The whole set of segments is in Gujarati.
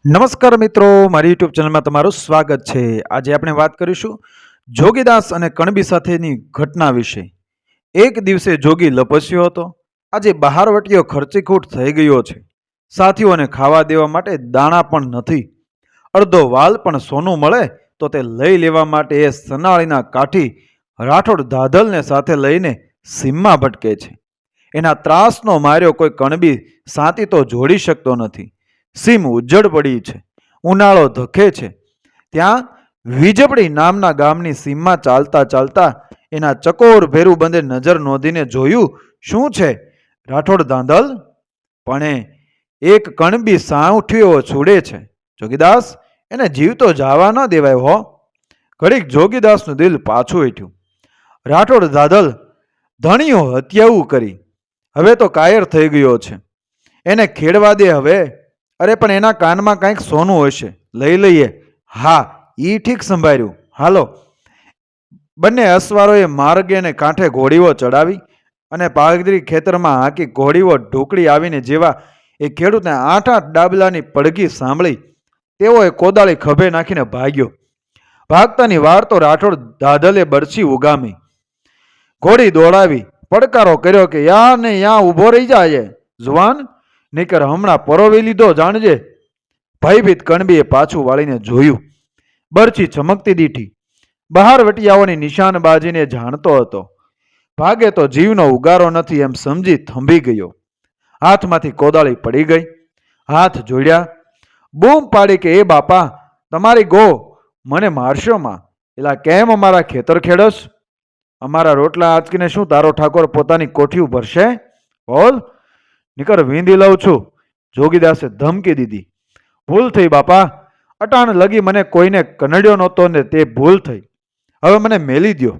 નમસ્કાર મિત્રો, મારી યુટ્યુબ ચેનલમાં તમારું સ્વાગત છે। આજે આપણે વાત કરીશું જોગીદાસ અને કણબી સાથેની ઘટના વિશે। એક દિવસે જોગી લપસ્યો હતો। આજે બહારવટીયો ખર્ચીખૂટ થઈ ગયો છે। સાથીઓને ખાવા દેવા માટે દાણા પણ નથી। અડધો વાલ પણ સોનું મળે તો તે લઈ લેવા માટે એ સનાળીના કાઠી રાઠોડ દાધલને સાથે લઈને સીમમાં ભટકે છે। એના ત્રાસનો માર્યો કોઈ કણબી સાથી તો જોડી શકતો નથી। સીમ ઉજ્જડ પડી છે, ઉનાળો ધકે છે। ત્યાં વીજપડી નામના ગામની સીમમાં ચાલતા ચાલતા એના ચકોર ભેરું બંધે નજર નોંધીને જોયું, શું છે રાઠોડ દાંધલ? પણ એક કણબી સાઉઠીઓ છોડે છે। જોગીદાસ, એને જીવતો જવા ન દેવાય હો। ઘડીક જોગીદાસનું દિલ પાછું ઉઠ્યું। રાઠોડ દાદલ ધણીઓ હત્યાવું કરી, હવે તો કાયર થઈ ગયો છે। એને ખેડવા દે હવે। અરે પણ એના કાનમાં કંઈક સોનું હશે, લઈ લઈએ। હા, ઈ ઠીક સંભાળ્યું, હાલો। બંને અસવારોએ માર્ગે ને કાંઠે ઘોડીઓ ચડાવી અને પાગદરી ખેતરમાં હાંકી ઘોડીઓ ઢોકળી આવીને જેવા એ ખેડૂતને 8-8 ડાબલાની પડઘી સાંભળી તેઓએ કોદાળી ખભે નાખીને ભાગ્યો। ભાગતાની વાર તો રાઠોડ દાદલે બરછી ઉગામી, ઘોડી દોડાવી, પડકારો કર્યો કે યા ને યા ઊભો રહી જાય જુવાન, નીકર હમણાં પરોવી લીધો જાણજે। ભયભીત કણબીએ પાછું વાળીને જોયું। બરછી ચમકતી દીઠી। બહાર વટિયાઓની નિશાનબાજીને જાણતો હતો। ભાગે તો જીવનો ઉગારો નથી એમ સમજી થંભી ગયો। હાથમાંથી કોદાળી પડી ગઈ। હાથ જોડ્યા, બૂમ પાડી કે એ બાપા, તમારી ગો મને મારશો માં? એલા કેમ અમારા ખેતર ખેડસ? અમારા રોટલા આંચકીને શું તારો ઠાકોર પોતાની કોઠીયું ભરશે? બોલ, નીકર વીંધી લઉં છું। જોગીદાસે ધમકી દીધી। ભૂલ થઈ બાપા, અટાણ લગી મને કોઈને કનડ્યો નહોતો ને તે ભૂલ થઈ, હવે મને મેલી દ્યો।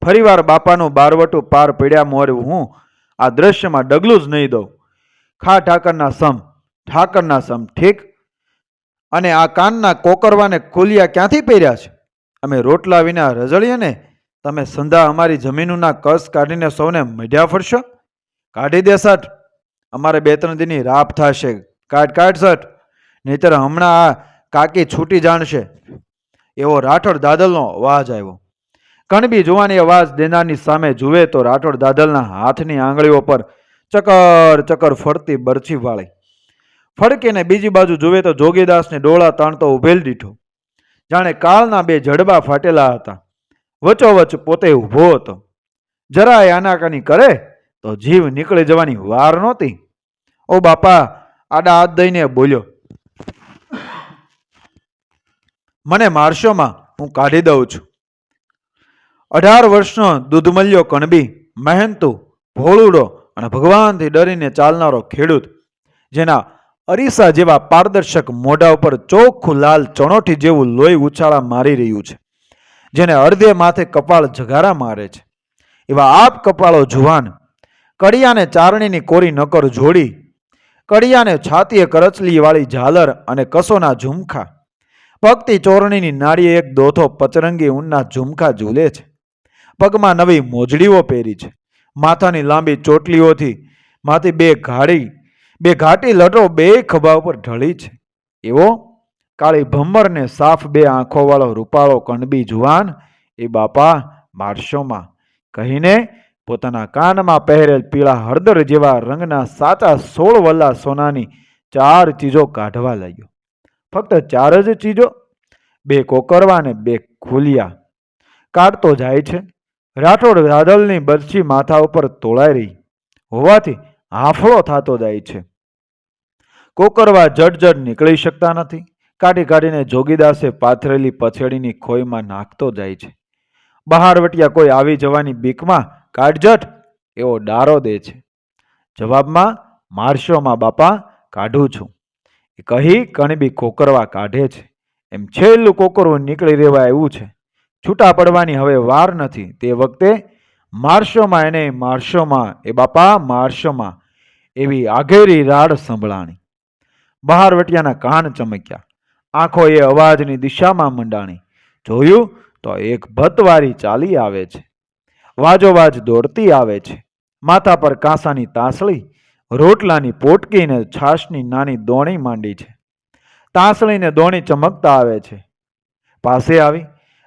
ફરીવાર બાપાનું બારવટું પાર પડ્યા મોર હું આ દ્રશ્યમાં ડગલું જ નહીં દઉં। ખા ઠાકરના સમ, ઠાકરના સમ, ઠીક? અને આ કાનના કોકરવાને ખોલિયા ક્યાંથી પહેર્યા છે? અમે રોટલા વિના રજળીએ ને તમે સંધા અમારી જમીનોના કસ કાઢીને સૌને મઢ્યા ફરશો? કાઢી દે સટ, અમારે 2-3 દિનની રાપ થશે। કાઢ સટ, નહીતર હમણાં આ કાકી છૂટી જાણશે। એવો રાઠોડ દાદલનો અવાજ આવ્યો। કણબી જુવાની અવાજ દેનારની સામે જુએ તો રાઠોડ દાદલના હાથની આંગળીઓ પર ચકર ચકર ફરતી બરછી વાળી। ફડકીને બીજી બાજુ જુએ તો જોગીદાસને ડોળા તાણતો ઉભેલ દીઠો, જાણે કાળના 2 જડબા ફાટેલા હતા। વચોવચ પોતે ઊભો હતો। જરાય આનાકાની કરે તો જીવ નીકળી જવાની વાર નહોતી। ઓ બાપા, આડા હાથ દઈને બોલ્યો, મને મારશો માં, હું કાઢી દઉં છું। 18 વર્ષનો દૂધમલ્યો કણબી, મહેનતુ, ભોળુડો અને ભગવાનથી ડરીને ચાલનારો ખેડૂત, જેના અરીસા જેવા પારદર્શક મોઢા ઉપર ચોખ્ખું લાલ ચણોઠી જેવું લોહી ઉછાળા મારી રહ્યું છે, જેને અર્ધે માથે કપાળ જગારા મારે છે, એવા આપ કપાળો જુવાન, કડિયાને ચારણીની કોરી નકર જોડી, કડિયાને છાતીએ કરચલી વાળી ઝાલર અને કસોના ઝુમખા, પગતી ચોરણીની નાળીએ એક દોથો પચરંગી ઊનના ઝુમખા ઝૂલે છે, પગમાં નવી મોજડીઓ પહેરી છે, માથાની લાંબી ચોટલીઓથી માંથી બે ઘાટી લટો 2 ખભા ઉપર ઢળી છે, એવો કાળી ભમ્મર ને સાફ 2 આંખો વાળો રૂપાળો કણબી જુવાન, એ બાપા મારશોમાં કહીને પોતાના કાનમાં પહેરેલ પીળા હળદર જેવા રંગના સાચા 16 વલ્લા સોનાની 4 ચીજો કાઢવા લાગ્યો। ફક્ત 4 જ ચીજો, 2 કોકરવા ને 2 ખુલિયા કાઢતો જાય છે। રાઠોડ દાદલની બરછી માથા ઉપર તોળાઈ રહી હોવાથી હાફળો થતો જાય છે। કોકરવા જડ નીકળી શકતા નથી। કાઢી કાઢીને જોગીદાસે પાથરેલી પછેડીની ખોઈમાં નાખતો જાય છે। બહારવટિયા કોઈ આવી જવાની બીકમાં કાઢજટ એવો ડારો દે છે। જવાબમાં મારશો માં બાપા, કાઢું છું એ કહી કણબી કોકરવા કાઢે છે। એમ છેલ્લું કોકરવું નીકળી રહેવા આવ્યું છે। છૂટા પડવાની હવે વાર નથી। તે વખતે મારશોમાં એને મારશોમાં, એ બાપા મારશોમાં એવી આઘેરી રાડ સંભળાણી। બહારવટિયાના કાન ચમક્યા, આંખો એ અવાજની દિશામાં મંડાણી। જોયું તો એક ભતવારી ચાલી આવે છે, વાજોવાજ દોડતી આવે છે। માથા પર કાંસાની તાસળી, રોટલાની પોટકી ને છાશની નાની દોણી માંડી છે। તાંસળીને દોણી ચમકતા આવે છે. પાસે આવી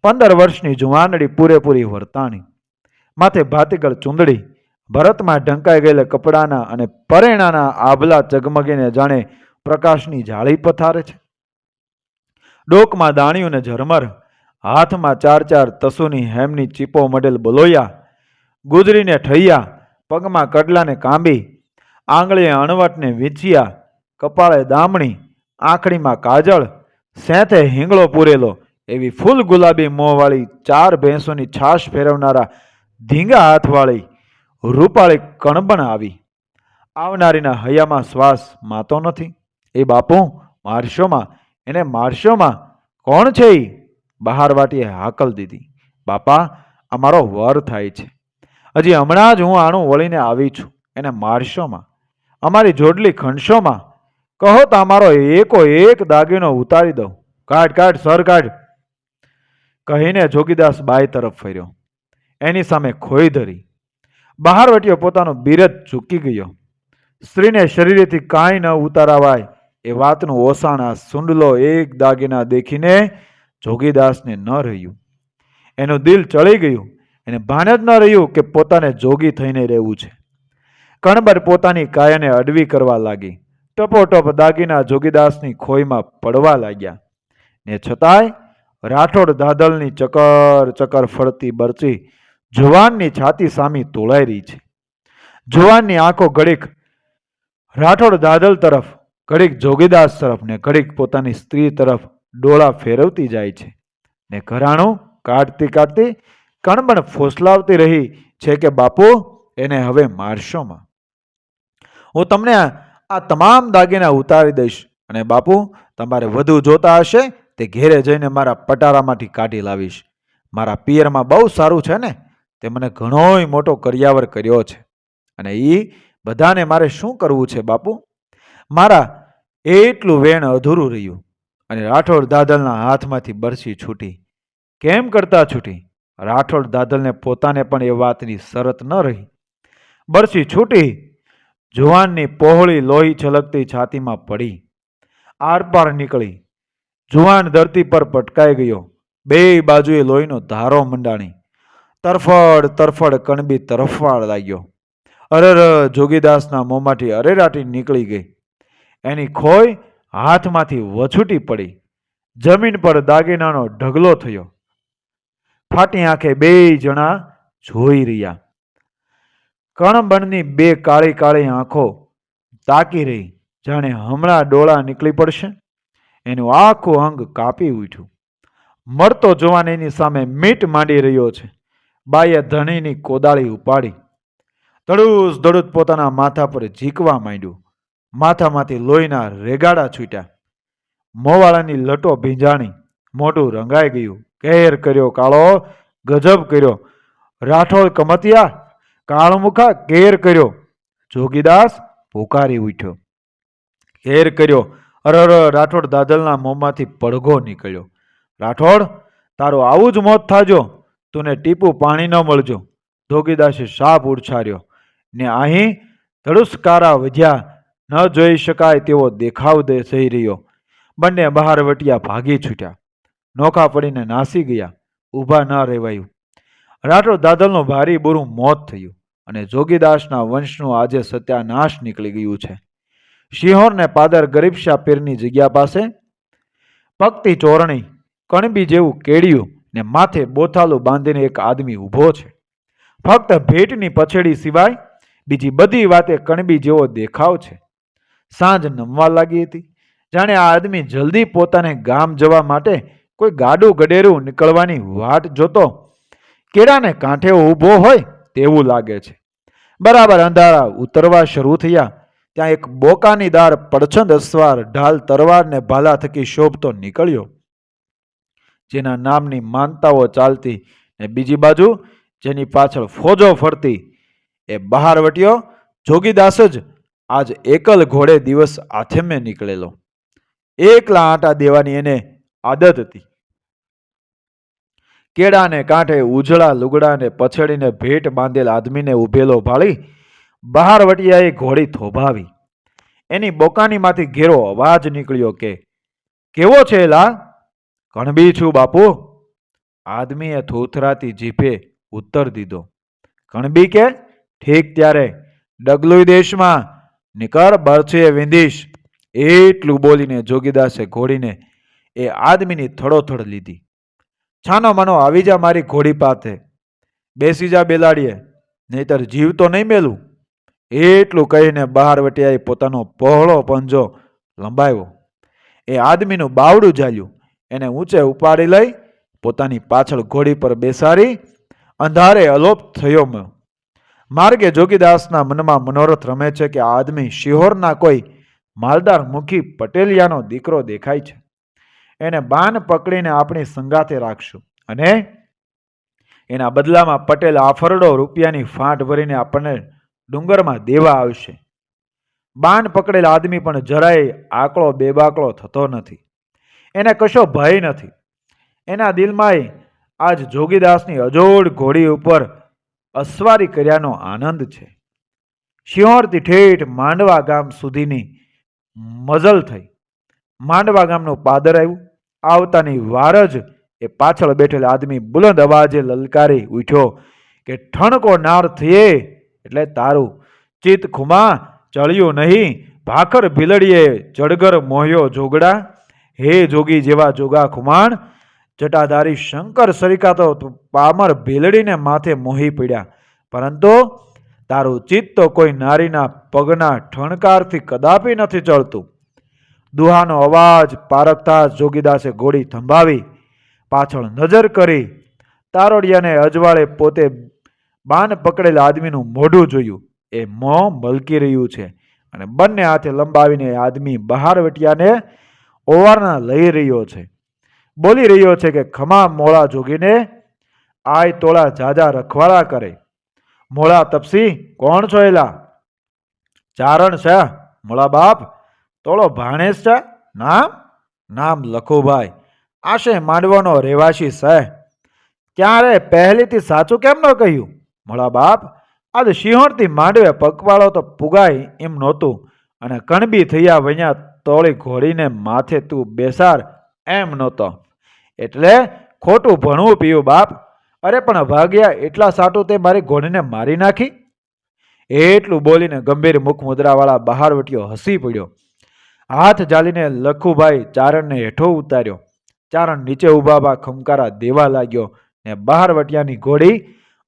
15 વર્ષની જુવાનડી પૂરેપૂરી વર્તાણી. માથે ભાતીગળ ચૂંદડી, ભરતમાં ઢંકાઈ ગયેલા કપડાના અને પરેણાના આભલા ચગમગીને જાણે પ્રકાશની જાળી પથારે છે. ડોકમાં દાણિયું ને ઝરમર, હાથમાં 4 તસુની હેમની ચીપો મડેલ બલોયા, ગુજરીને ઠૈયા, પગમાં કડલાને કાંબી, આંગળીએ અણવટને વીંછિયા, કપાળે દામણી, આંખડીમાં કાજળ, સેંથે હિંગળો પૂરેલો એવી ફૂલ ગુલાબી મોંવાળી 4 ભેંસોની છાશ ફેરવનારા ધીંગા હાથવાળી રૂપાળી કણબણ આવી. આવનારીના હૈયામાં શ્વાસ માતો નથી. એ બાપુ મારશોમાં, એને મારશોમાં. કોણ છે એ? બહાર વાટીએ હાકલ દીધી. બાપા, અમારો વર થાય છે. હજી હમણાં જ હું આણું વળીને આવી છું. એને મારશોમાં, અમારી જોડલી ખંડશોમાં. કહો તો અમારો એકો એક દાગીનો ઉતારી દઉં. કાઢ કાઢ સર કાઢ. કહીને જોગીદાસ બાઈ તરફ ફર્યો. એની સામે ખોઈ ધરી. બહાર વટ્યો પોતાનો બિરદ ચૂકી ગયો. સ્ત્રીને શરીરેથી કાંઈ ન ઉતારાવાય એ વાતનું ઓસાણા સુંડલો એક દાગીના દેખીને જોગીદાસને ન રહ્યું. એનું દિલ ચડી ગયું. એને ભાન જ ન રહ્યું કે પોતાને જોગી થઈને રહેવું છે. કણબર પોતાની કાયાને અડવી કરવા લાગી. ટપોટપ દાગીના જોગીદાસની ખોઈમાં પડવા લાગ્યા. ને છતાંય રાઠોડ દાદલની ચકર ચકર ફળતી બરચી જુવાનની છાતી સામી તોળાઈ રહી છે. જુવાનની આંખો ઘડીક રાઠોડ દાદલ તરફ, ઘડીક જોગીદાસ તરફ ને ઘડીક પોતાની સ્ત્રી તરફ ડોળા ફેરવતી જાય છે. ને ઘરાણું કાઢતી કાઢતી કણબણ ફોસલાવતી રહી છે કે બાપુ, એને હવે મારશોમાં. હું તમને આ તમામ દાગીના ઉતારી દઈશ અને બાપુ, તમારે વધુ જોતા હશે તે ઘેરે જઈને મારા પટારામાંથી કાઢી લાવીશ. મારા પિયરમાં બહુ સારું છે ને, તે મને ઘણોય મોટો કરિયાવર કર્યો છે અને એ બધાને મારે શું કરવું છે બાપુ? મારા એટલું વેણ અધૂરું રહ્યું. અને રાઠોડ દાદલના હાથમાંથી બરછી છૂટી. કેમ કરતા છૂટી? રાઠોડ દાદલને પોતાને પણ એ વાતની શરત ન રહી. બરછી છૂટી. જુવાનની પહોળી લોહી છલકતી છાતીમાં પડી. આરપાર નીકળી. જુવાન ધરતી પર પટકાઈ ગયો. બે બાજુએ લોહીનો ધારો મંડાણી. તરફડ તરફડ કણબી તરફવા લાગ્યો. અરર, જોગીદાસના મોંમાંથી અરેરાટી નીકળી ગઈ. એની ખોઈ હાથમાંથી વછૂટી પડી. જમીન પર દાગીનાનો ઢગલો થયો. ફાટી આંખે બે જણા જોઈ રહ્યા. કણબણની બે કાળી કાળી આંખો તાકી રહી, જાણે હમણાં ડોળા નીકળી પડશે. એનું આખું અંગ કાપી ઉઠ્યું. મરતો જવાન એની સામે મીટ માંડી રહ્યો છે. બાઈએ ધણીની કોદાળી ઉપાડી. ધડૂસ ધડૂસ પોતાના માથા પર ઝીકવા માંડ્યું. માથામાંથી લોહીના રેગાડા છૂટ્યા. મોવાળાની લટો ભીંજાણી. મોઢું રંગાઈ ગયું. કહેર કર્યો કાળો, ગજબ કર્યો. રાઠોડ કમતિયા, કાળમુખા, કેર કર્યો. જોગીદાસ પુકારી ઉઠ્યો. કેર કર્યો. અરર, રાઠોડ દાદલના મોંમાંથી પડઘો નીકળ્યો. રાઠોડ, તારું આવું જ મોત થાજો. તુને ટીપું પાણી ન મળજો. જોગીદાસે સાપ ઉછાર્યો ને અહીં ધડુસકારા વધ્યા. ન જોઈ શકાય તેવો દેખાવ થઈ રહ્યો. બંને બહાર વટિયા ભાગી છૂટ્યા. નોખા પડીને નાસી ગયા. ઊભા ન રહેવાયું. રાઠોડ દાદલનું ભારી બુરું મોત થયું અને જોગીદાસના વંશનું આજે સત્યાનાશ નીકળી ગયું છે. શિહોર ને પાદર ગરીબશા પીરની જગ્યા પાસે પગતી ચોરણી, કણબી જેવું કેડિયું ને માથે બોથાલું બાંધીને એક આદમી ઊભો છે. ફક્ત ભેટની પછેડી સિવાય બીજી બધી વાતે કણબી જેવો દેખાવ છે. સાંજ નમવા લાગી હતી. જાણે આ આદમી જલ્દી પોતાને ગામ જવા માટે કોઈ ગાડું ગડેરું નીકળવાની વાટ જોતો કેળાને કાંઠે ઊભો હોય તેવું લાગે છે. બરાબર અંધારા ઉતરવા શરૂ થયા ત્યાં એક બોકાની દાર પડછંદ અસવાર ઢાલ તરવાર ને ભાલા થકી શોભતો નીકળ્યો. જેના નામની માનતાઓ ચાલતી ને બીજી બાજુ જેની પાછળ ફોજો ફરતી એ બહાર વટ્યો જોગીદાસ જ આજ એકલ ઘોડે દિવસ આથેમે નીકળેલો. એકલા આંટા દેવાની એને આદત હતી. કેળાને કાંઠે ઉજળા લુગડાને પછડીને ભેટ બાંધેલ આદમીને ઉભેલો ભાળી બહાર વટિયાએ ઘોડી થોભાવી. એની બોકાનીમાંથી ઘેરો અવાજ નીકળ્યો કે કેવો છે એલા? કણબી છું બાપુ. આદમીએ થોથરાતી જીભે ઉત્તર દીધો. કણબી કે? ઠીક ત્યારે ડગલુઈ દેશમાં નિકર બરછીએ વિંધીશ. એટલું બોલીને જોગીદાસે ઘોડીને એ આદમીની થડોથડ લીધી. છાનો માનો આવી જા મારી ઘોડી પાસે, બેસી જા બેલાડીએ, નહીતર જીવ તો નહીં મેલું. એટલું કહીને બહારવટિયાએ પોતાનો પહોળો પંજો લંબાવ્યો. એ આદમીનું બાવડું ઝાલ્યું. એને ઊંચે ઉપાડી લઈ પોતાની પાછળ ઘોડી પર બેસાડી અંધારે અલોપ થયો. માર્ગે જોગીદાસના મનમાં મનોરથ રમે છે કે આ આદમી શિહોરના કોઈ માલદાર મુખી પટેલિયાનો દીકરો દેખાય છે. એને બાન પકડીને આપણી સંગાથે રાખશું અને એના બદલામાં પટેલ આફરડો રૂપિયાની ફાંટ ભરીને આપણને ડુંગરમાં દેવા આવશે. બાન પકડેલ આદમી પણ જરાય આકળો બેબાકળો થતો નથી. એને કશો ભય નથી. એના દિલમાં આજ જોગીદાસની અજોડ ઘોડી ઉપર અસવારી કર્યાનો આનંદ છે. શિહોરથી ઠેઠ માંડવા ગામ સુધીની મઝલ થઈ. માંડવા ગામનું પાદર આવ્યું. આવતાની વાર જ એ પાછળ બેઠેલ આદમી બુલંદ અવાજે લલકારી ઉઠ્યો કે ઠણકો નાર થયે એટલે તારું ચિત્ત ખુમા ચળ્યું નહીં. ભાખર ભીલડીએ જડગર મોહ્યો જોગડા. હે જોગી જેવા જોગા ખુમાણ, જટાધારી શંકર સરિકાતો પામર ભીલડીને માથે મોહી પડ્યા, પરંતુ તારું ચિત્ત તો કોઈ નારીના પગના ઠણકારથી કદાપી નથી ચડતું. દુહાનો અવાજ પારખતા જોગીદાસે ઘોડી થંભાવી પાછળ નજર કરી તારોડિયાને અજવાળે પોતે બાન પકડેલ આદમીનું મોઢું જોયું. એ મોં મલકી રહ્યું છે અને બંને હાથે લંબાવીને આદમી બહારવટિયાને ઓવારના લઈ રહ્યો છે. બોલી રહ્યો છે કે ખમા મોળા જોગીને આય તોળા જાજા રખવાડા કરે. મોળા તપસી કોણ છો એલા? ચારણ છે મોળા બાપ. તોળો ભાણેશ છે? નામ લખુભાઈ. આશે માંડવાનો રહેવાસી છે. ક્યારે પહેલીથી સાચું કેમ ન કહ્યું મોળા બાપ? આજ સિંહોરથી માંડવે પગપાળો તો પુગાય એમ નહોતું અને કણબી થયા વણ્યા તોળી ઘોડીને માથે તું બેસાર એમ નહોતો, એટલે ખોટું ભણવું પીયું બાપ. અરે પણ ભાગ્યા એટલા સાટું તે મારી ઘોડીને મારી નાખી. એટલું બોલીને ગંભીર મુખ મુદ્રાવાળા બહારવટીયો હસી પડ્યો. હાથ ઝાલીને લખુભાઈ ચારણને હેઠો ઉતાર્યો. ચારણ નીચે ઉભા ખમકારા દેવા લાગ્યો ને બહારવટિયાની ઘોડી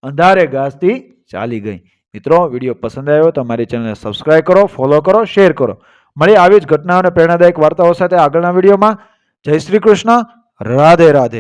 અંધારે ગાજતી ચાલી ગઈ. મિત્રો, વિડીયો પસંદ આવ્યો તો મારી ચેનલને સબસ્ક્રાઇબ કરો, ફોલો કરો, શેર કરો. મળી આવી જ ઘટનાઓ અને પ્રેરણાદાયક વાર્તાઓ સાથે આગળના વિડીયોમાં. જય શ્રી કૃષ્ણ. રાધે રાધે.